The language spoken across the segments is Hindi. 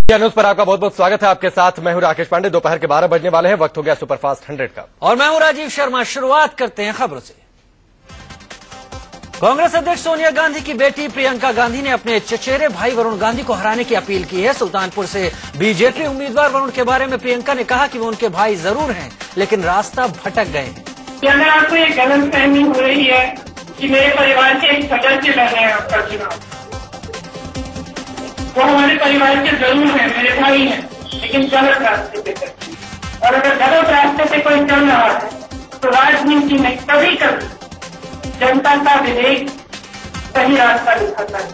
न्यूज पर आपका बहुत बहुत स्वागत है। आपके साथ मैं हूं राकेश पांडे। दोपहर के 12 बजने वाले हैं। वक्त हो गया सुपरफास्ट 100 का और मैं हूं राजीव शर्मा। शुरुआत करते हैं खबरों से। कांग्रेस अध्यक्ष सोनिया गांधी की बेटी प्रियंका गांधी ने अपने चचेरे भाई वरुण गांधी को हराने की अपील की है। सुल्तानपुर से बीजेपी उम्मीदवार वरुण के बारे में प्रियंका ने कहा कि वो उनके भाई जरूर हैं, लेकिन रास्ता भटक गए हैं। अगर आपको ये गलतफहमी हो रही है कि मेरे परिवार के एक सदस्य लड़ रहे हैं आपका चुनाव, वो हमारे परिवार के जरूर हैं, मेरे भाई हैं, लेकिन गलत रास्ते पे चलते हैं। और अगर गलत रास्ते पे कोई चल रहा है तो राजनीति में कभी कभी जनता का विवेक सही रास्ता दिखाता है।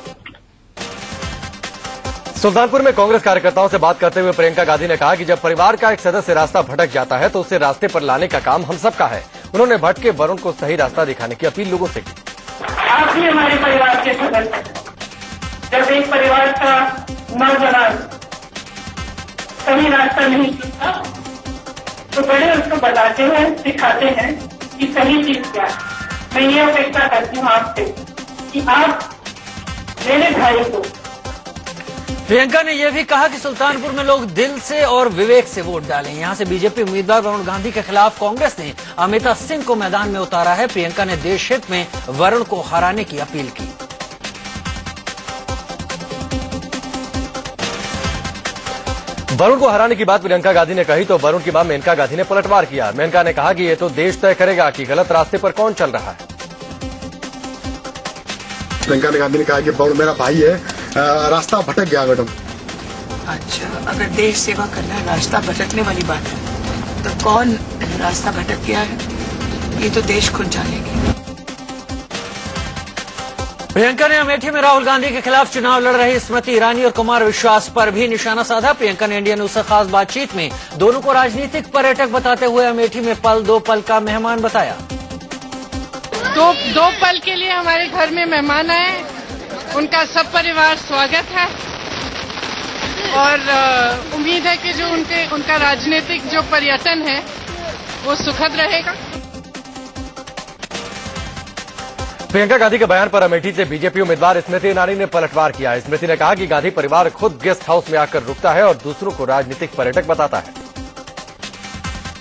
सुल्तानपुर में कांग्रेस कार्यकर्ताओं से बात करते हुए प्रियंका गांधी ने कहा कि जब परिवार का एक सदस्य रास्ता भटक जाता है तो उसे रास्ते पर लाने का काम हम सबका है। उन्होंने भटके वरुण को सही रास्ता दिखाने की अपील लोगों से की। आप भी हमारे परिवार के सदस्य हैं। जब एक परिवार का नौजवान सही रास्ता नहीं सीखता तो बड़े उसको बताते हैं, सिखाते हैं कि सही चीज क्या है। मैं ये अपेक्षा करती हूँ आपसे कि आप मेरे भाई को। प्रियंका ने यह भी कहा कि सुल्तानपुर में लोग दिल से और विवेक से वोट डालें। यहां से बीजेपी उम्मीदवार वरुण गांधी के खिलाफ कांग्रेस ने अमिता सिंह को मैदान में उतारा है। प्रियंका ने देश हित में वरुण को हराने की अपील की। वरुण को हराने की बात प्रियंका गांधी ने कही तो वरुण की मां मेनका गांधी ने पलटवार किया। मेनका ने कहा कि ये तो देश तय करेगा कि गलत रास्ते पर कौन चल रहा है। प्रियंका गांधी ने कहा कि वरुण मेरा भाई है, रास्ता भटक गया मैडम। अच्छा, अगर देश सेवा करना रास्ता भटकने वाली बात है तो कौन रास्ता भटक गया है, ये तो देश खुद जानेगी। प्रियंका ने अमेठी में राहुल गांधी के खिलाफ चुनाव लड़ रही स्मृति ईरानी और कुमार विश्वास पर भी निशाना साधा। प्रियंका ने इंडिया न्यूज से खास बातचीत में दोनों को राजनीतिक पर्यटक बताते हुए अमेठी में दो पल का मेहमान बताया। दो पल के लिए हमारे घर में मेहमान आए, उनका सब परिवार स्वागत है और उम्मीद है कि जो उनका राजनीतिक जो पर्यटन है वो सुखद रहेगा। प्रियंका गांधी के बयान पर अमेठी से बीजेपी उम्मीदवार स्मृति ईरानी ने पलटवार किया। स्मृति ने कहा कि गांधी परिवार खुद गेस्ट हाउस में आकर रुकता है और दूसरों को राजनीतिक पर्यटक बताता है।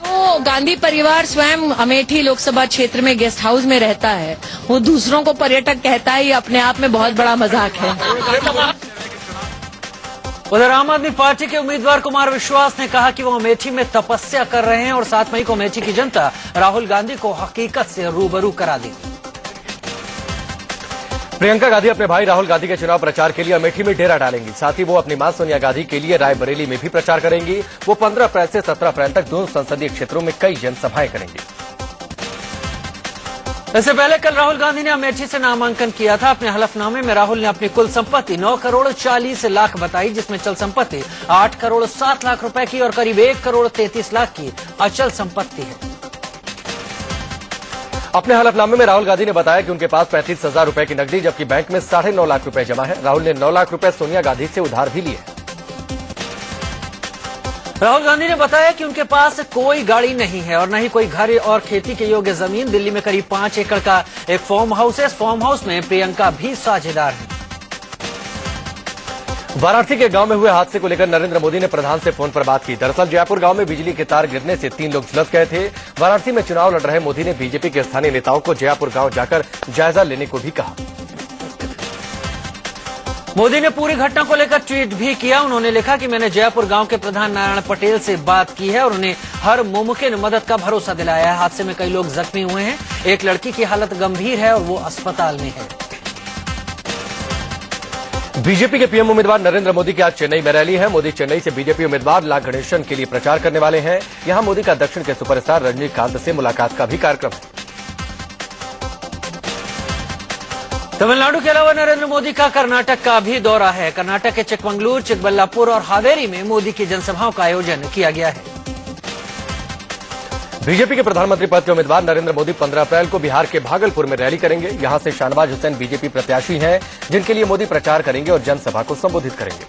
तो गांधी परिवार स्वयं अमेठी लोकसभा क्षेत्र में गेस्ट हाउस में रहता है, वो दूसरों को पर्यटक कहता है, ये अपने आप में बहुत बड़ा मजाक है। उधर आम आदमी पार्टी के उम्मीदवार कुमार विश्वास ने कहा कि वो अमेठी में तपस्या कर रहे हैं और 7 मई को अमेठी की जनता राहुल गांधी को हकीकत से रूबरू करा देगी। प्रियंका गांधी अपने भाई राहुल गांधी के चुनाव प्रचार के लिए अमेठी में डेरा डालेंगी। साथ ही वो अपनी मां सोनिया गांधी के लिए रायबरेली में भी प्रचार करेंगी। वो 15 अप्रैल से 17 अप्रैल तक दोनों संसदीय क्षेत्रों में कई जनसभाएं करेंगी। इससे पहले कल राहुल गांधी ने अमेठी से नामांकन किया था। अपने हलफनामे में राहुल ने अपनी कुल संपत्ति 9 करोड़ 40 लाख बताई, जिसमें चल संपत्ति 8 करोड़ 7 लाख रुपए की और करीब 1 करोड़ 33 लाख की अचल संपत्ति है। अपने हलफनामे में राहुल गांधी ने बताया कि उनके पास 35,000 रुपए की नकदी जबकि बैंक में 9.5 लाख रुपए जमा है। राहुल ने 9 लाख रुपए सोनिया गांधी से उधार भी लिए। राहुल गांधी ने बताया कि उनके पास कोई गाड़ी नहीं है और न ही कोई घर और खेती के योग्य जमीन। दिल्ली में करीब 5 एकड़ का एक फार्म हाउस है। इस फार्म हाउस में प्रियंका भी साझेदार है। वाराणसी के गांव में हुए हादसे को लेकर नरेंद्र मोदी ने प्रधान से फोन पर बात की। दरअसल जयपुर गांव में बिजली के तार गिरने से 3 लोग झुलस गए थे। वाराणसी में चुनाव लड़ रहे मोदी ने बीजेपी के स्थानीय नेताओं को जयपुर गांव जाकर जायजा लेने को भी कहा। मोदी ने पूरी घटना को लेकर ट्वीट भी किया। उन्होंने लिखा कि मैंने जयपुर गांव के प्रधान नारायण पटेल से बात की है और उन्हें हर मुमकिन मदद का भरोसा दिलाया है। हादसे में कई लोग जख्मी हुए हैं। एक लड़की की हालत गंभीर है और वो अस्पताल में है। बीजेपी के पीएम उम्मीदवार नरेंद्र मोदी की आज चेन्नई में रैली है। मोदी चेन्नई से बीजेपी उम्मीदवार ला गणेशन के लिए प्रचार करने वाले हैं। यहां मोदी का दक्षिण के सुपरस्टार रजनीकांत से मुलाकात का भी कार्यक्रम है। तमिलनाडु के अलावा नरेंद्र मोदी का कर्नाटक का भी दौरा है। कर्नाटक के चिकमंगलुरु, चिकबल्लापुर और हावेरी में मोदी की जनसभाओं का आयोजन किया गया है। बीजेपी के प्रधानमंत्री पद के उम्मीदवार नरेंद्र मोदी 15 अप्रैल को बिहार के भागलपुर में रैली करेंगे। यहां से शाहनवाज हुसैन बीजेपी प्रत्याशी हैं, जिनके लिए मोदी प्रचार करेंगे और जनसभा को संबोधित करेंगे।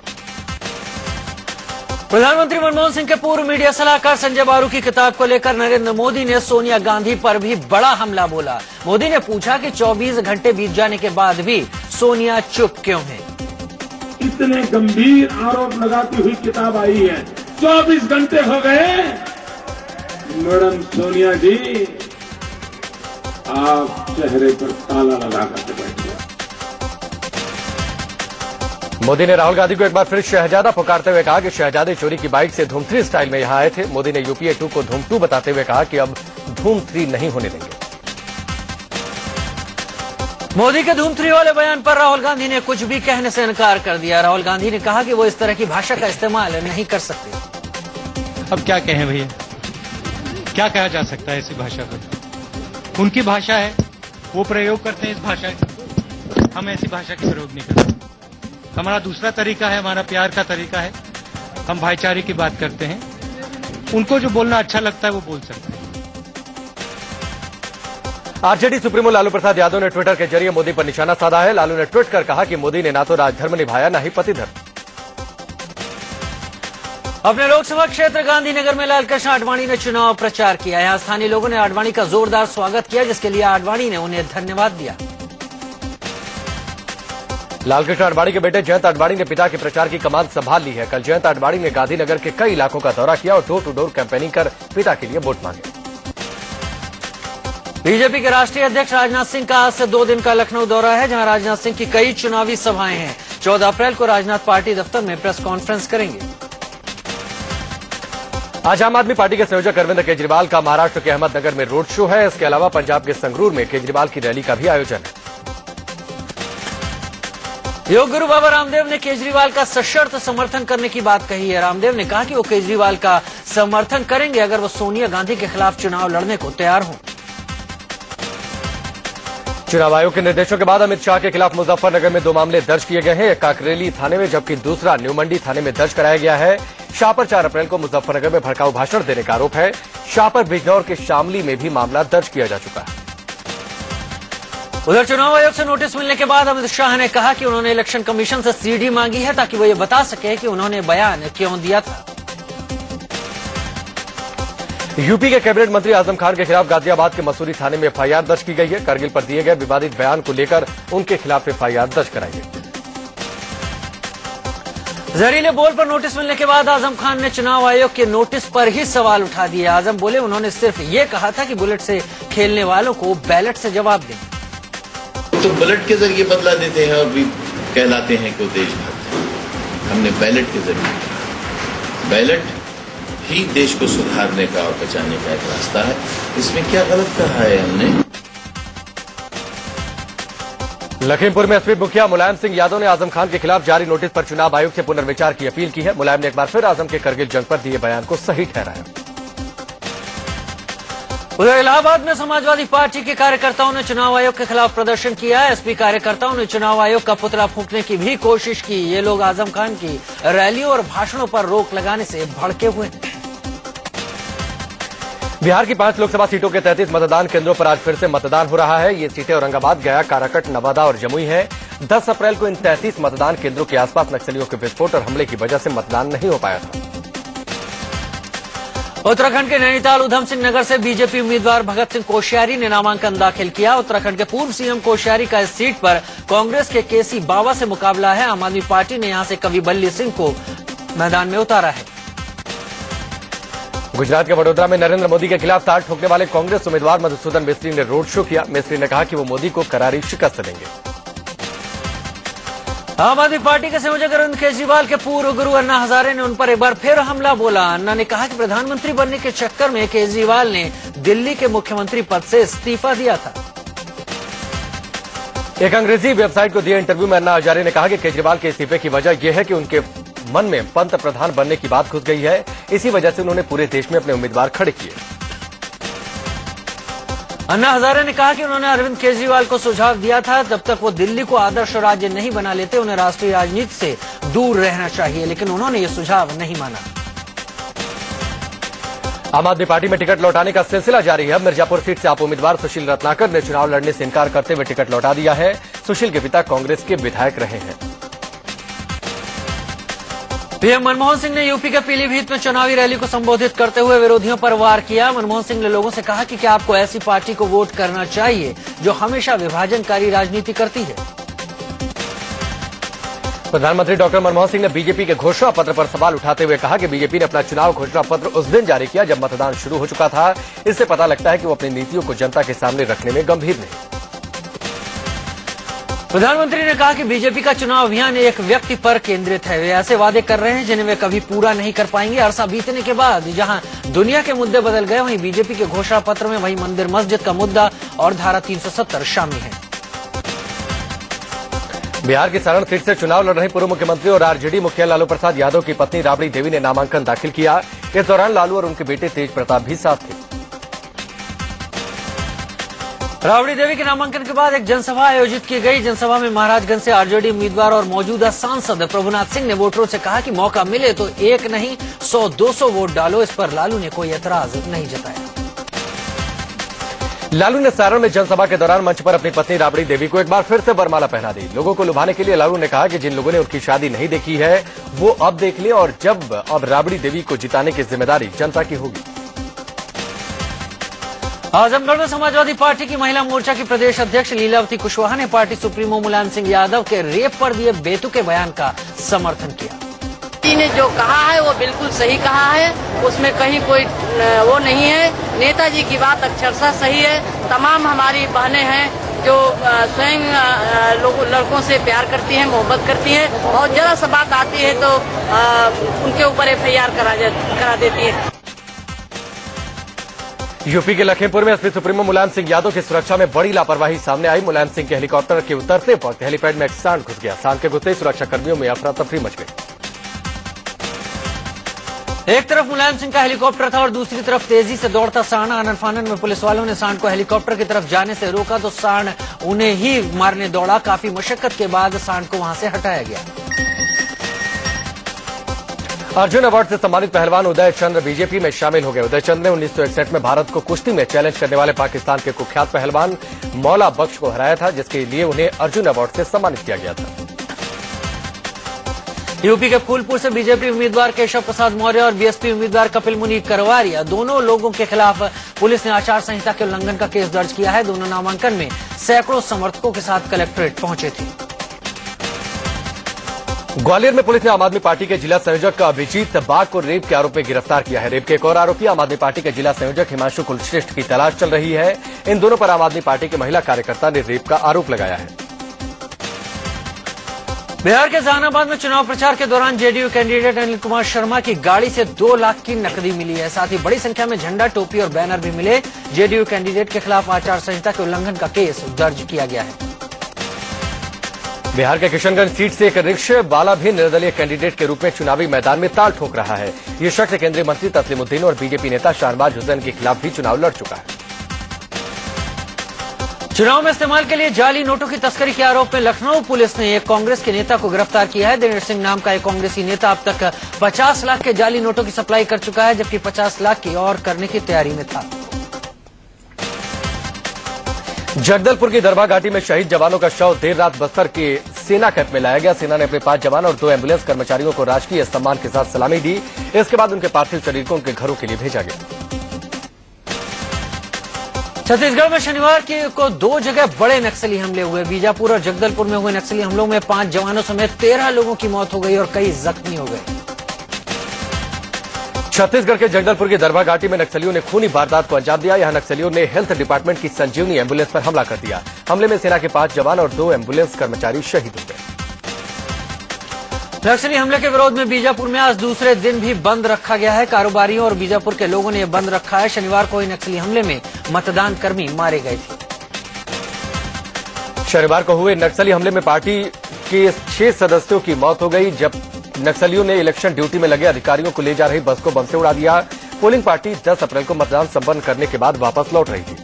प्रधानमंत्री मनमोहन सिंह के पूर्व मीडिया सलाहकार संजय बारू की किताब को लेकर नरेंद्र मोदी ने सोनिया गांधी पर भी बड़ा हमला बोला। मोदी ने पूछा कि 24 घंटे बीत जाने के बाद भी सोनिया चुप क्यों हैं। इतने गंभीर आरोप लगाती हुई किताब आई है। 24 घंटे हो गए, मैडम सोनिया जी आप चेहरे पर ताला लगा करके बैठे। मोदी ने राहुल गांधी को एक बार फिर शहजादा पुकारते हुए कहा कि शहजादे चोरी की बाइक से धूम 3 स्टाइल में यहां आए थे। मोदी ने यूपीए 2 को धूम 2 बताते हुए कहा कि अब धूम 3 नहीं होने देंगे। मोदी के धूम 3 वाले बयान पर राहुल गांधी ने कुछ भी कहने से इनकार कर दिया। राहुल गांधी ने कहा कि वो इस तरह की भाषा का इस्तेमाल नहीं कर सकते। अब क्या कहें भैया, क्या कहा जा सकता है ऐसी भाषा पर? उनकी भाषा है, वो प्रयोग करते हैं इस भाषा की, हम ऐसी भाषा की प्रयोग नहीं करते। हमारा दूसरा तरीका है, हमारा प्यार का तरीका है, हम भाईचारे की बात करते हैं। उनको जो बोलना अच्छा लगता है वो बोल सकते हैं। आरजेडी सुप्रीमो लालू प्रसाद यादव ने ट्विटर के जरिए मोदी पर निशाना साधा है। लालू ने ट्वीट कर कहा कि मोदी ने ना तो राजधर्म निभाया, ना ही पतिधर्म। अपने लोकसभा क्षेत्र गांधीनगर में लालकृष्ण आडवाणी ने चुनाव प्रचार किया। यहां स्थानीय लोगों ने आडवाणी का जोरदार स्वागत किया, जिसके लिए आडवाणी ने उन्हें धन्यवाद दिया। लालकृष्ण आडवाणी के बेटे जयंत आडवाणी ने पिता के प्रचार की कमान संभाल ली है। कल जयंत आडवाणी ने गांधीनगर के कई इलाकों का दौरा किया और डोर टू डोर कैंपेनिंग कर पिता के लिए वोट मांगे। बीजेपी के राष्ट्रीय अध्यक्ष राजनाथ सिंह का आज से 2 दिन का लखनऊ दौरा है, जहां राजनाथ सिंह की कई चुनावी सभाएं हैं। 14 अप्रैल को राजनाथ पार्टी दफ्तर में प्रेस कॉन्फ्रेंस करेंगे। आज आम आदमी पार्टी के संयोजक अरविंद केजरीवाल का महाराष्ट्र के अहमदनगर में रोड शो है। इसके अलावा पंजाब के संगरूर में केजरीवाल की रैली का भी आयोजन है। योग गुरु बाबा रामदेव ने केजरीवाल का सशर्त समर्थन करने की बात कही है। रामदेव ने कहा कि वो केजरीवाल का समर्थन करेंगे अगर वो सोनिया गांधी के खिलाफ चुनाव लड़ने को तैयार हों। चुनाव आयोग के निर्देशों के बाद अमित शाह के खिलाफ मुजफ्फरनगर में 2 मामले दर्ज किए गए हैं। एक काकरेली थाने में जबकि दूसरा न्यू मंडी थाने में दर्ज कराया गया है। शाह पर 4 अप्रैल को मुजफ्फरनगर में भड़काऊ भाषण देने का आरोप है। शाह पर बिजनौर के शामली में भी मामला दर्ज किया जा चुका है। उधर चुनाव आयोग से नोटिस मिलने के बाद अमित शाह ने कहा कि उन्होंने इलेक्शन कमीशन से सीडी मांगी है ताकि वो ये बता सके कि उन्होंने बयान क्यों दिया था। यूपी के कैबिनेट मंत्री आजम खान के खिलाफ गाजियाबाद के मसूरी थाने में एफआईआर दर्ज की गई है। करगिल पर दिए गए विवादित बयान को लेकर उनके खिलाफ एफआईआर दर्ज कराई गई। जहरीले बोल पर नोटिस मिलने के बाद आजम खान ने चुनाव आयोग के नोटिस पर ही सवाल उठा दिए। आजम बोले उन्होंने सिर्फ ये कहा था कि बुलेट से खेलने वालों को बैलेट से जवाब दें। तो बुलेट के जरिए बदला देते हैं और भी कहलाते हैं कि वो देशभक्त हैं। हमने बैलेट के जरिए, बैलेट ही देश को सुधारने का और बचाने का एक रास्ता है। इसमें क्या गलत कहा है हमने? लखीमपुर में एसपी मुखिया मुलायम सिंह यादव ने आजम खान के खिलाफ जारी नोटिस पर चुनाव आयोग से पुनर्विचार की अपील की है। मुलायम ने एक बार फिर आजम के करगिल जंग पर दिए बयान को सही ठहराया। उधर इलाहाबाद में समाजवादी पार्टी के कार्यकर्ताओं ने चुनाव आयोग के खिलाफ प्रदर्शन किया है। एसपी कार्यकर्ताओं ने चुनाव आयोग का पुतला फूंकने की भी कोशिश की। ये लोग आजम खान की रैलियों और भाषणों पर रोक लगाने से भड़के हुए हैं। बिहार की 5 लोकसभा सीटों के 33 मतदान केंद्रों पर आज फिर से मतदान हो रहा है। ये सीटें औरंगाबाद, गया, काराकट, नवादा और जमुई हैं। 10 अप्रैल को इन 33 मतदान केंद्रों के आसपास नक्सलियों के विस्फोट और हमले की वजह से मतदान नहीं हो पाया था। उत्तराखंड के नैनीताल उधम सिंह नगर से बीजेपी उम्मीदवार भगत सिंह कोश्यारी ने नामांकन दाखिल किया। उत्तराखंड के पूर्व सीएम कोश्यारी का इस सीट पर कांग्रेस के केसी बावा से मुकाबला है। आम आदमी पार्टी ने यहां से कवि बल्ली सिंह को मैदान में उतारा है। गुजरात के वडोदरा में नरेंद्र मोदी के खिलाफ ताल ठोकने वाले कांग्रेस उम्मीदवार मधुसूदन मिस्त्री ने रोड शो किया। मिस्त्री ने कहा कि वो मोदी को करारी शिकस्त देंगे। आम आदमी पार्टी के संयोजक अरविंद केजरीवाल के पूर्व गुरु अन्ना हजारे ने उन पर एक बार फिर हमला बोला। अन्ना ने कहा कि प्रधानमंत्री बनने के चक्कर में केजरीवाल ने दिल्ली के मुख्यमंत्री पद से इस्तीफा दिया था। एक अंग्रेजी वेबसाइट को दिए इंटरव्यू में अन्ना हजारे ने कहा कि केजरीवाल के इस्तीफे की वजह यह है कि उनके मन में पंत प्रधान बनने की बात घुस गई है। इसी वजह से उन्होंने पूरे देश में अपने उम्मीदवार खड़े किए। अन्ना हजारे ने कहा कि उन्होंने अरविंद केजरीवाल को सुझाव दिया था जब तक वो दिल्ली को आदर्श राज्य नहीं बना लेते उन्हें राष्ट्रीय राजनीति से दूर रहना चाहिए, लेकिन उन्होंने ये सुझाव नहीं माना। आम आदमी पार्टी में टिकट लौटाने का सिलसिला जारी है। मिर्जापुर सीट से आप उम्मीदवार सुशील रत्नाकर ने चुनाव लड़ने से इनकार करते हुए टिकट लौटा दिया है। सुशील के पिता कांग्रेस के विधायक रहे हैं। पीएम मनमोहन सिंह ने यूपी के पीलीभीत में चुनावी रैली को संबोधित करते हुए विरोधियों पर वार किया। मनमोहन सिंह ने लोगों से कहा कि क्या आपको ऐसी पार्टी को वोट करना चाहिए जो हमेशा विभाजनकारी राजनीति करती है। प्रधानमंत्री डॉक्टर मनमोहन सिंह ने बीजेपी के घोषणा पत्र पर सवाल उठाते हुए कहा कि बीजेपी ने अपना चुनाव घोषणा पत्र उस दिन जारी किया जब मतदान शुरू हो चुका था। इससे पता लगता है कि वो अपनी नीतियों को जनता के सामने रखने में गंभीर नहीं। प्रधानमंत्री ने कहा कि बीजेपी का चुनाव अभियान एक व्यक्ति पर केंद्रित है। वे ऐसे वादे कर रहे हैं जिन्हें वे कभी पूरा नहीं कर पाएंगे। अरसा बीतने के बाद जहां दुनिया के मुद्दे बदल गए, वहीं बीजेपी के घोषणा पत्र में वही मंदिर मस्जिद का मुद्दा और धारा 370 शामिल है। बिहार की सारण सीट से चुनाव लड़ रहे पूर्व मुख्यमंत्री और आरजेडी मुखिया लालू प्रसाद यादव की पत्नी राबड़ी देवी ने नामांकन दाखिल किया। इस दौरान लालू और उनके बेटे तेज प्रताप भी साथ थे। राबड़ी देवी के नामांकन के बाद एक जनसभा आयोजित की गई। जनसभा में महाराजगंज से आरजेडी उम्मीदवार और मौजूदा सांसद प्रभुनाथ सिंह ने वोटरों से कहा कि मौका मिले तो एक नहीं 100-200 वोट डालो। इस पर लालू ने कोई एतराज नहीं जताया। लालू ने सारण में जनसभा के दौरान मंच पर अपनी पत्नी राबड़ी देवी को एक बार फिर से वरमाला पहना दी। लोगों को लुभाने के लिए लालू ने कहा कि जिन लोगों ने उनकी शादी नहीं देखी है वो अब देख लें और अब राबड़ी देवी को जिताने की जिम्मेदारी जनता की होगी। आजमगढ़ में समाजवादी पार्टी की महिला मोर्चा की प्रदेश अध्यक्ष लीलावती कुशवाहा ने पार्टी सुप्रीमो मुलायम सिंह यादव के रेप पर दिए बेतुके बयान का समर्थन किया। ने जो कहा है वो बिल्कुल सही कहा है, उसमें कहीं कोई वो नहीं है। नेताजी की बात अक्षरशः सही है। तमाम हमारी बहनें हैं जो स्वयं लड़कों से प्यार करती हैं, मोहब्बत करती हैं और जरा सा बात आती है तो उनके ऊपर FIR करा देती है। यूपी के लखीमपुर में एसपी सुप्रीमो मुलायम सिंह यादव की सुरक्षा में बड़ी लापरवाही सामने आई। मुलायम सिंह के हेलीकॉप्टर के उतरते वक्त हेलीपैड में एक सांड घुस गया। सांड के घुसते ही सुरक्षा कर्मियों में अफरा तफरी मच गई। एक तरफ मुलायम सिंह का हेलीकॉप्टर था और दूसरी तरफ तेजी से दौड़ता सांड। आनन फानन में पुलिस वालों ने सांड को हेलीकॉप्टर की तरफ जाने से रोका तो सांड उन्हें ही मारने दौड़ा। काफी मशक्कत के बाद सांड को वहां से हटाया गया। अर्जुन अवार्ड से सम्मानित पहलवान उदय चंद्र बीजेपी में शामिल हो गए। उदय चंद्र ने 1961 में भारत को कुश्ती में चैलेंज करने वाले पाकिस्तान के कुख्यात पहलवान मौला बख्श को हराया था, जिसके लिए उन्हें अर्जुन अवार्ड से सम्मानित किया गया था। यूपी के फूलपुर से बीजेपी उम्मीदवार केशव प्रसाद मौर्य और बीएसपी उम्मीदवार कपिल मुनि करवारिया दोनों लोगों के खिलाफ पुलिस ने आचार संहिता के उल्लंघन का केस दर्ज किया है। दोनों नामांकन में सैकड़ों समर्थकों के साथ कलेक्ट्रेट पहुंचे थे। ग्वालियर में पुलिस ने आम आदमी पार्टी के जिला संयोजक अभिजीत बाग को रेप के आरोप में गिरफ्तार किया है। रेप के एक और आरोपी आम आदमी पार्टी के जिला संयोजक हिमांशु कुलश्रेष्ठ की तलाश चल रही है। इन दोनों पर आम आदमी पार्टी के महिला कार्यकर्ता ने रेप का आरोप लगाया है। बिहार के जहानाबाद में चुनाव प्रचार के दौरान जेडीयू कैंडिडेट अनिल कुमार शर्मा की गाड़ी से 2 लाख की नकदी मिली है। साथ ही बड़ी संख्या में झंडा, टोपी और बैनर भी मिले। जेडीयू कैंडिडेट के खिलाफ आचार संहिता के उल्लंघन का केस दर्ज किया गया है। बिहार के किशनगंज सीट से एक रिक्शे वाला भी निर्दलीय कैंडिडेट के रूप में चुनावी मैदान में ताल ठोक रहा है। ये शख्स केंद्रीय मंत्री तस्लीमुद्दीन और बीजेपी नेता शाहनवाज हुसैन के खिलाफ भी चुनाव लड़ चुका है। चुनाव में इस्तेमाल के लिए जाली नोटों की तस्करी के आरोप में लखनऊ पुलिस ने एक कांग्रेस के नेता को गिरफ्तार किया है। दिनेश सिंह नाम का एक कांग्रेसी नेता अब तक 50 लाख के जाली नोटों की सप्लाई कर चुका है, जबकि 50 लाख की और करने की तैयारी में था। जगदलपुर की दरबार घाटी में शहीद जवानों का शव देर रात बस्तर के सेना कैंप में लाया गया। सेना ने अपने 5 जवान और 2 एम्बुलेंस कर्मचारियों को राजकीय सम्मान के साथ सलामी दी। इसके बाद उनके पार्थिव शरीर को उनके घरों के लिए भेजा गया। छत्तीसगढ़ में शनिवार को 2 जगह बड़े नक्सली हमले हुए। बीजापुर और जगदलपुर में हुए नक्सली हमलों में 5 जवानों समेत 13 लोगों की मौत हो गई और कई जख्मी हो गए। छत्तीसगढ़ के जगदलपुर की दरबार घाटी में नक्सलियों ने खूनी वारदात को अंजाम दिया। यहां नक्सलियों ने हेल्थ डिपार्टमेंट की संजीवनी एम्बुलेंस पर हमला कर दिया। हमले में सेना के 5 जवान और 2 एम्बुलेंस कर्मचारी शहीद हो गए। नक्सली हमले के विरोध में बीजापुर में आज दूसरे दिन भी बंद रखा गया है। कारोबारियों और बीजापुर के लोगों ने यह बंद रखा है। शनिवार को ही नक्सली हमले में मतदान कर्मी मारे गए थे। शनिवार को हुए नक्सली हमले में पार्टी के 6 सदस्यों की मौत हो गई, जब नक्सलियों ने इलेक्शन ड्यूटी में लगे अधिकारियों को ले जा रही बस को बम से उड़ा दिया। पोलिंग पार्टी 10 अप्रैल को मतदान संपन्न करने के बाद वापस लौट रही थी।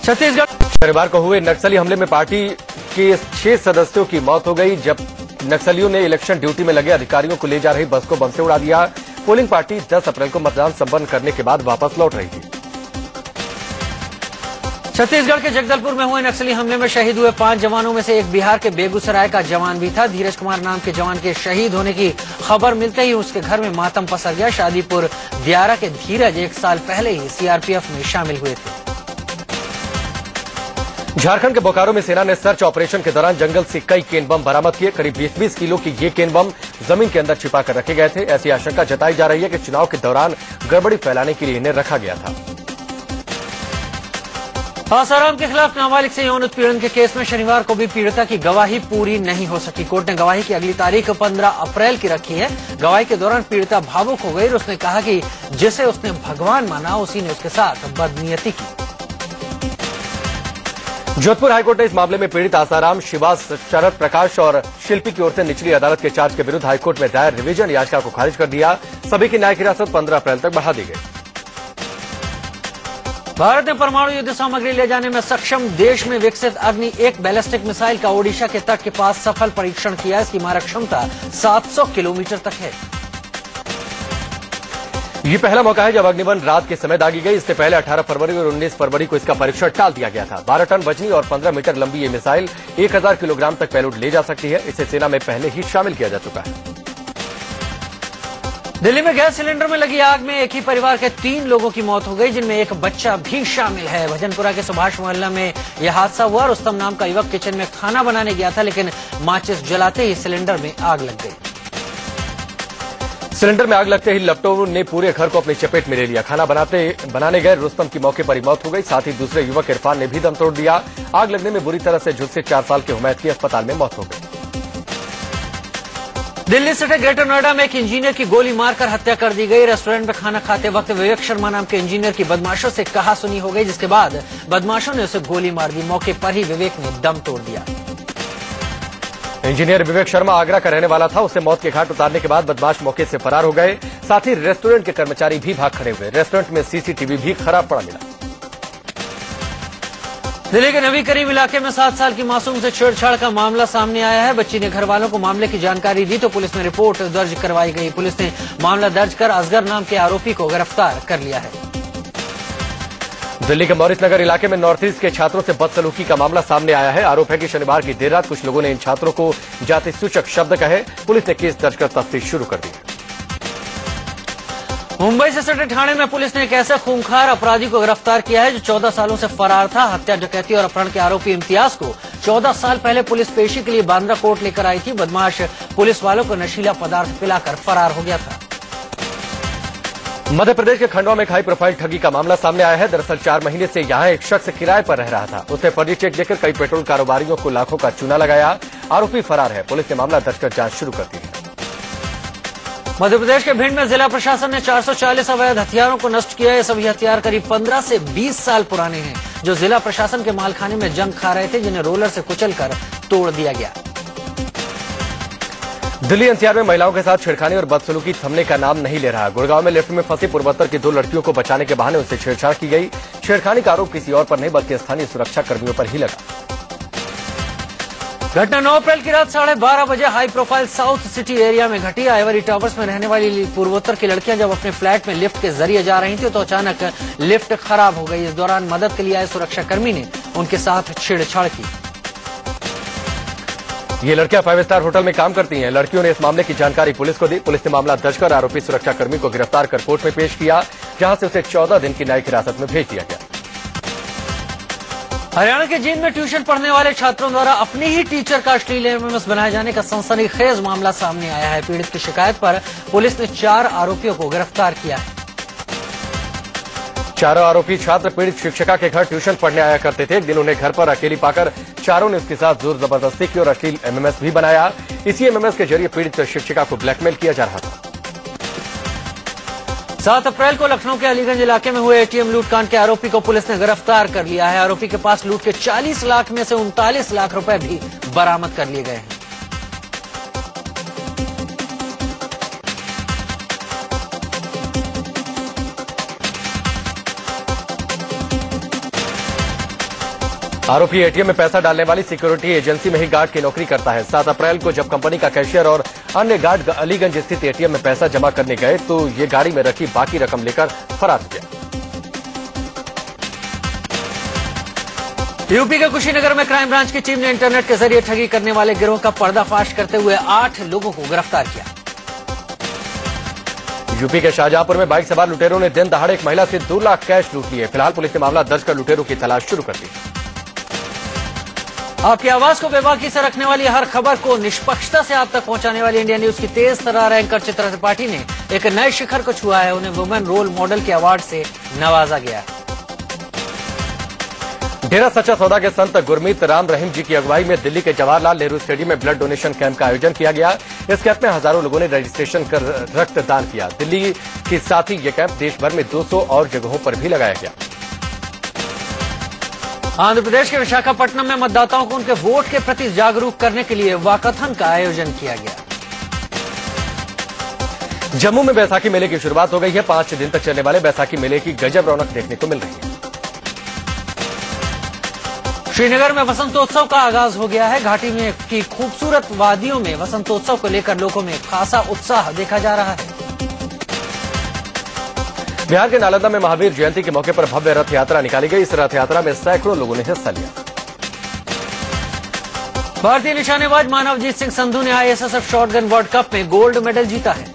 छत्तीसगढ़ शनिवार को हुए नक्सली हमले में पार्टी के 6 सदस्यों की मौत हो गई, जब नक्सलियों ने इलेक्शन ड्यूटी में लगे अधिकारियों को ले जा रही बस को बम से उड़ा दिया। पोलिंग पार्टी 10 अप्रैल को मतदान संपन्न करने के बाद वापस लौट रही थी। छत्तीसगढ़ के जगदलपुर में हुए नक्सली हमले में शहीद हुए 5 जवानों में से एक बिहार के बेगूसराय का जवान भी था। धीरज कुमार नाम के जवान के शहीद होने की खबर मिलते ही उसके घर में मातम पसर गया। शादीपुर दियारा के धीरज 1 साल पहले ही सीआरपीएफ में शामिल हुए थे। झारखंड के बोकारो में सेना ने सर्च ऑपरेशन के दौरान जंगल से कई केन बम बरामद किए। करीब 20-20 किलो की ये केन बम जमीन के अंदर छिपा कर रखे गए थे। ऐसी आशंका जताई जा रही है कि चुनाव के दौरान गड़बड़ी फैलाने के लिए इन्हें रखा गया था। आसाराम के खिलाफ नाबालिग से यौन उत्पीड़न के केस में शनिवार को भी पीड़िता की गवाही पूरी नहीं हो सकी। कोर्ट ने गवाही की अगली तारीख 15 अप्रैल की रखी है। गवाही के दौरान पीड़िता भावुक हो गई और उसने कहा कि जिसे उसने भगवान माना उसी ने उसके साथ बदनीयती की। जोधपुर हाईकोर्ट ने इस मामले में पीड़ित आसाराम, शिवा, शरद प्रकाश और शिल्पी की ओर से निचली अदालत के चार्ज के विरुद्ध हाईकोर्ट में दायर रिवीजन याचिका को खारिज कर दिया। सभी की न्यायिक हिरासत 15 अप्रैल तक बढ़ा दी गई। भारत ने परमाणु युद्ध सामग्री ले जाने में सक्षम देश में विकसित अग्नि 1 बैलिस्टिक मिसाइल का ओडिशा के तट के पास सफल परीक्षण किया। इसकी मारक क्षमता 700 किलोमीटर तक है। ये पहला मौका है जब अग्निवन रात के समय दागी गई। इससे पहले 18 फरवरी और 19 फरवरी को इसका परीक्षण टाल दिया गया था। 12 टन वजनी और 15 मीटर लंबी ये मिसाइल 1000 किलोग्राम तक पेलोड ले जा सकती है। इसे सेना में पहले ही शामिल किया जा चुका है। दिल्ली में गैस सिलेंडर में लगी आग में एक ही परिवार के 3 लोगों की मौत हो गई, जिनमें एक बच्चा भी शामिल है। भजनपुरा के सुभाष मोहल्ला में यह हादसा हुआ। रुस्तम नाम का युवक किचन में खाना बनाने गया था, लेकिन माचिस जलाते ही सिलेंडर में आग लग गई। सिलेंडर में आग लगते ही लपटों ने पूरे घर को अपनी चपेट में ले लिया। खाना बनाने गए रुस्तम की मौके पर ही मौत हो गई। साथ ही दूसरे युवक इरफान ने भी दम तोड़ दिया। आग लगने में बुरी तरह से झुलसे 4 साल के हुमैद की अस्पताल में मौत हो गई। दिल्ली सिटी ग्रेटर नोएडा में एक इंजीनियर की गोली मारकर हत्या कर दी गई। रेस्टोरेंट में खाना खाते वक्त विवेक शर्मा नाम के इंजीनियर की बदमाशों से कहासुनी हो गई, जिसके बाद बदमाशों ने उसे गोली मार दी। मौके पर ही विवेक ने दम तोड़ दिया। इंजीनियर विवेक शर्मा आगरा का रहने वाला था। उसे मौत के घाट उतारने के बाद बदमाश मौके से फरार हो गए। साथ ही रेस्टोरेंट के कर्मचारी भी भाग खड़े हुए। रेस्टोरेंट में सीसीटीवी भी खराब पड़ा मिला। दिल्ली के नबी करीम इलाके में 7 साल की मासूम से छेड़छाड़ का मामला सामने आया है। बच्ची ने घर वालों को मामले की जानकारी दी तो पुलिस में रिपोर्ट दर्ज करवाई गई। पुलिस ने मामला दर्ज कर असगर नाम के आरोपी को गिरफ्तार कर लिया है। दिल्ली के मॉरिस नगर इलाके में नॉर्थ ईस्ट के छात्रों से बदसलूकी का मामला सामने आया है। आरोप है कि शनिवार की देर रात कुछ लोगों ने इन छात्रों को जाति सूचक शब्द कहे। पुलिस ने केस दर्ज कर तफ्तीश शुरू कर दी। मुंबई से सटे थाने में पुलिस ने एक ऐसे खूंखार अपराधी को गिरफ्तार किया है जो 14 सालों से फरार था। हत्या, डकैती और अपहरण के आरोपी इम्तियाज को 14 साल पहले पुलिस पेशी के लिए बांद्रा कोर्ट लेकर आई थी। बदमाश पुलिस वालों को नशीला पदार्थ पिलाकर फरार हो गया था। मध्य प्रदेश के खंडवा में एक हाई प्रोफाइल ठगी का मामला सामने आया है। दरअसल 4 महीने से यहां एक शख्स किराए पर रह रहा था। उसने फर्जी चेक देकर कई पेट्रोल कारोबारियों को लाखों का चूना लगाया। आरोपी फरार है। पुलिस ने मामला दर्ज कर जांच शुरू कर दी है। मध्य प्रदेश के भिंड में जिला प्रशासन ने 440 अवैध हथियारों को नष्ट किया। ये सभी हथियार करीब 15 से 20 साल पुराने हैं, जो जिला प्रशासन के मालखाने में जंग खा रहे थे, जिन्हें रोलर से कुचलकर तोड़ दिया गया। दिल्ली एनसीआर में महिलाओं के साथ छेड़खानी और बदसलूकी थमने का नाम नहीं ले रहा। गुड़गांव में लिफ्ट में फंसी पूर्वोत्तर की 2 लड़कियों को बचाने के बहाने उनसे छेड़छाड़ की गई। छेड़खानी का आरोप किसी और पर नहीं बल्कि स्थानीय सुरक्षा कर्मियों पर ही लगा। घटना 9 अप्रैल की रात 12:30 बजे high profile south city area में घटी। आइवरी टावर्स में रहने वाली पूर्वोत्तर की लड़कियां जब अपने फ्लैट में लिफ्ट के जरिए जा रही थी तो अचानक लिफ्ट खराब हो गई। इस दौरान मदद के लिए आए सुरक्षाकर्मी ने उनके साथ छेड़छाड़ की। ये लड़कियां 5 स्टार होटल में काम करती हैं। लड़कियों ने इस मामले की जानकारी पुलिस को दी। पुलिस ने मामला दर्ज कर आरोपी सुरक्षाकर्मी को गिरफ्तार कर कोर्ट में पेश किया, जहां से उसे 14 दिन की न्यायिक हिरासत में भेज दिया गया। हरियाणा के जींद में ट्यूशन पढ़ने वाले छात्रों द्वारा अपने ही टीचर का अश्लील एमएमएस बनाए जाने का सनसनीखेज मामला सामने आया है। पीड़ित की शिकायत पर पुलिस ने 4 आरोपियों को गिरफ्तार किया है। चारों आरोपी छात्र पीड़ित शिक्षिका के घर ट्यूशन पढ़ने आया करते थे। एक दिन उन्हें घर पर अकेली पाकर चारों ने उसके साथ जोर जबरदस्ती की और अश्लील एमएमएस भी बनाया। इसी एमएमएस के जरिए पीड़ित शिक्षिका को ब्लैकमेल किया जा रहा था। 7 अप्रैल को लखनऊ के अलीगंज इलाके में हुए एटीएम लूटकांड के आरोपी को पुलिस ने गिरफ्तार कर लिया है। आरोपी के पास लूट के 40 लाख में से 39 लाख रुपए भी बरामद कर लिए गए हैं। आरोपी एटीएम में पैसा डालने वाली सिक्योरिटी एजेंसी में ही गार्ड की नौकरी करता है। 7 अप्रैल को जब कंपनी का कैशियर और अन्य गार्ड अलीगंज स्थित एटीएम में पैसा जमा करने गए तो ये गाड़ी में रखी बाकी रकम लेकर फरार हो गया। यूपी के कुशीनगर में क्राइम ब्रांच की टीम ने इंटरनेट के जरिए ठगी करने वाले गिरोह का पर्दाफाश करते हुए 8 लोगों को गिरफ्तार किया। यूपी के शाहजहांपुर में बाइक सवार लुटेरों ने दिन दहाड़े एक महिला से 2 लाख कैश लूट लिए। फिलहाल पुलिस ने मामला दर्ज कर लुटेरों की तलाश शुरू कर दी। आपकी आवाज को बेबाकी से रखने वाली हर खबर को निष्पक्षता से आप तक पहुंचाने वाली इंडिया न्यूज की तेज तर्रार एंकर चित्रा त्रिपाठी ने एक नए शिखर को छुआ है। उन्हें वुमेन रोल मॉडल के अवार्ड से नवाजा गया। डेरा सच्चा सौदा के संत गुरमीत राम रहीम जी की अगुवाई में दिल्ली के जवाहरलाल नेहरू स्टेडियम में ब्लड डोनेशन कैंप का आयोजन किया गया। इस कैंप में हजारों लोगों ने रजिस्ट्रेशन कर रक्तदान किया। दिल्ली के साथ ही यह कैंप देश भर में 200 और जगहों पर भी लगाया गया। आंध्र प्रदेश के विशाखापट्टनम में मतदाताओं को उनके वोट के प्रति जागरूक करने के लिए वाकाथन का आयोजन किया गया। जम्मू में बैसाखी मेले की शुरुआत हो गई है। 5 दिन तक चलने वाले बैसाखी मेले की गजब रौनक देखने को मिल रही है। श्रीनगर में वसंतोत्सव का आगाज हो गया है। घाटी में की खूबसूरत वादियों में वसंतोत्सव को लेकर लोगों में खासा उत्साह देखा जा रहा है। बिहार के नालंदा में महावीर जयंती के मौके पर भव्य रथ यात्रा निकाली गई। इस रथ यात्रा में सैकड़ों लोगों ने हिस्सा लिया। भारतीय निशानेबाज मानवजीत सिंह संधू ने ISSF शॉटगन वर्ल्ड कप में गोल्ड मेडल जीता है।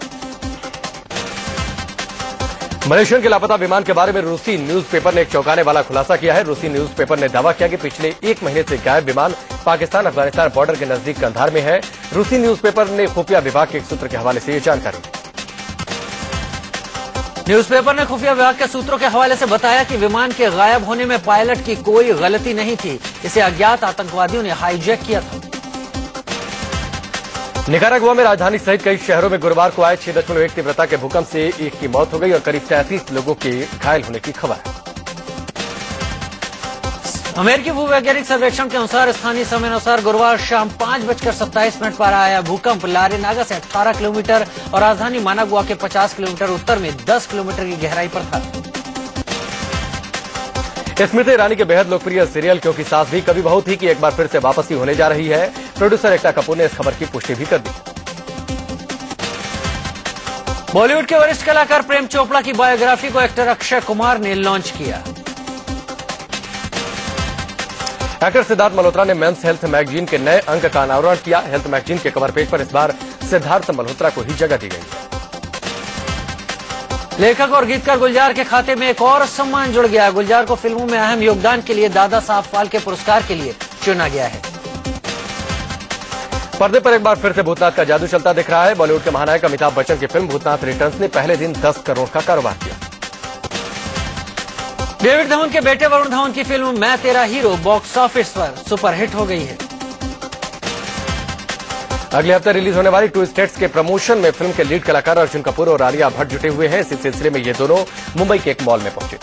मलेशियन के लापता विमान के बारे में रूसी न्यूज़पेपर ने एक चौंकाने वाला खुलासा किया है। रूसी न्यूज़पेपर ने दावा किया कि पिछले 1 महीने से गायब विमान पाकिस्तान अफगानिस्तान बॉर्डर के नजदीक कंधार में है। रूसी न्यूज़पेपर ने खुफिया विभाग के एक सूत्र के हवाले से ये जानकारी दी। न्यूज़पेपर ने खुफिया विभाग के सूत्रों के हवाले से बताया कि विमान के गायब होने में पायलट की कोई गलती नहीं थी। इसे अज्ञात आतंकवादियों ने हाईजैक किया था। निकारागुआ में राजधानी सहित कई शहरों में गुरुवार को आए 6.1 तीव्रता के भूकंप से एक की मौत हो गई और करीब 33 लोगों के घायल होने की खबर है। अमेरिकी भूवैज्ञानिक सर्वेक्षण के अनुसार स्थानीय समय अनुसार गुरुवार शाम 5:27 पर आया भूकंप लारेनागा से 18 किलोमीटर और राजधानी मानागुआ के 50 किलोमीटर उत्तर में 10 किलोमीटर की गहराई पर था। स्मृति ईरानी के बेहद लोकप्रिय सीरियल क्योंकि सास भी कभी बहू थी की एक बार फिर से वापसी होने जा रही है। प्रोड्यूसर एकता कपूर ने इस खबर की पुष्टि भी कर दी। बॉलीवुड के वरिष्ठ कलाकार प्रेम चोपड़ा की बायोग्राफी को एक्टर अक्षय कुमार ने लॉन्च किया। एक्टर सिद्धार्थ मल्होत्रा ने मेंस हेल्थ मैगजीन के नए अंक का अनावरण किया। हेल्थ मैगजीन के कवर पेज पर इस बार सिद्धार्थ मल्होत्रा को ही जगह दी गई है। लेखक और गीतकार गुलजार के खाते में एक और सम्मान जुड़ गया। गुलजार को फिल्मों में अहम योगदान के लिए दादा साहब फाल्के पुरस्कार के लिए चुना गया है। पर्दे पर एक बार फिर से भूतनाथ का जादू चलता दिख रहा है। बॉलीवुड के महानायक अमिताभ बच्चन की फिल्म भूतनाथ रिटर्न्स ने पहले दिन 10 करोड़ का कारोबार किया। डेविड धवन के बेटे वरुण धवन की फिल्म मैं तेरा हीरो बॉक्स ऑफिस पर सुपरहिट हो गई है। अगले हफ्ते रिलीज होने वाली 2 स्टेट्स के प्रमोशन में फिल्म के लीड कलाकार अर्जुन कपूर और आलिया भट्ट जुटे हुए हैं। इसी सिलसिले में ये दोनों मुंबई के एक मॉल में पहुंचे।